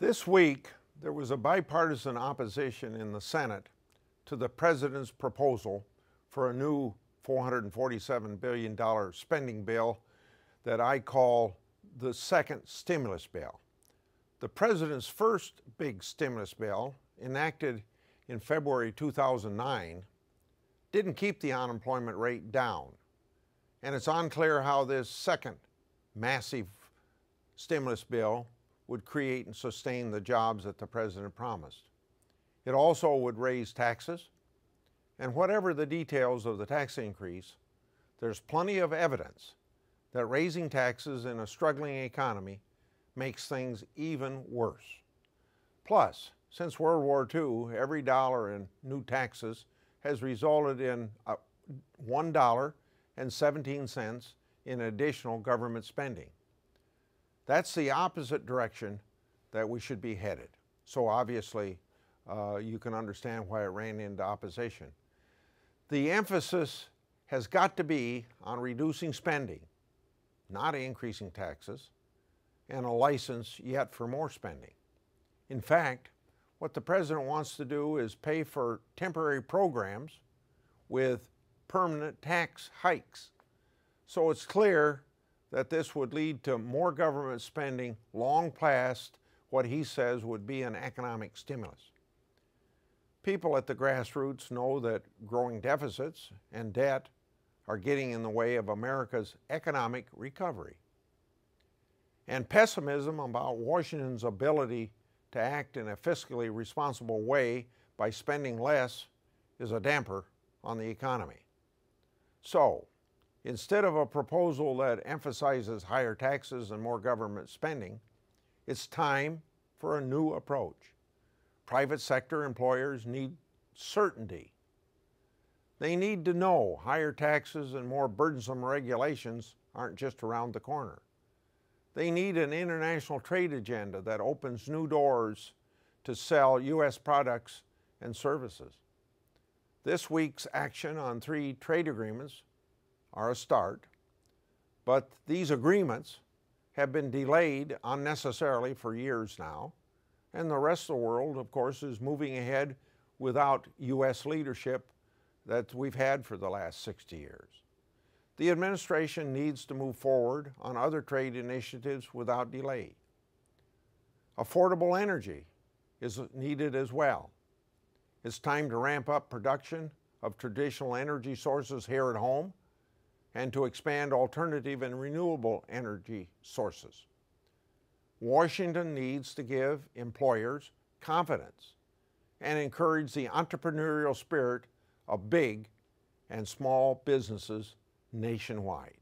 This week, there was a bipartisan opposition in the Senate to the President's proposal for a new $447 billion spending bill that I call the second stimulus bill. The President's first big stimulus bill, enacted in February 2009, didn't keep the unemployment rate down. And it's unclear how this second massive stimulus bill would create and sustain the jobs that the President promised. It also would raise taxes, and whatever the details of the tax increase, there's plenty of evidence that raising taxes in a struggling economy makes things even worse. Plus, since World War II, every dollar in new taxes has resulted in $1.17 in additional government spending. That's the opposite direction that we should be headed. So obviously, you can understand why it ran into opposition. The emphasis has got to be on reducing spending, not increasing taxes, and a license yet for more spending. In fact, what the President wants to do is pay for temporary programs with permanent tax hikes. So it's clear that this would lead to more government spending long past what he says would be an economic stimulus. People at the grassroots know that growing deficits and debt are getting in the way of America's economic recovery. And pessimism about Washington's ability to act in a fiscally responsible way by spending less is a damper on the economy. So, instead of a proposal that emphasizes higher taxes and more government spending, it's time for a new approach. Private sector employers need certainty. They need to know higher taxes and more burdensome regulations aren't just around the corner. They need an international trade agenda that opens new doors to sell U.S. products and services. This week's action on 3 trade agreements are a start, but these agreements have been delayed unnecessarily for years now, and the rest of the world, of course, is moving ahead without U.S. leadership that we've had for the last 60 years. The administration needs to move forward on other trade initiatives without delay. Affordable energy is needed as well. It's time to ramp up production of traditional energy sources here at home and to expand alternative and renewable energy sources. Washington needs to give employers confidence and encourage the entrepreneurial spirit of big and small businesses nationwide.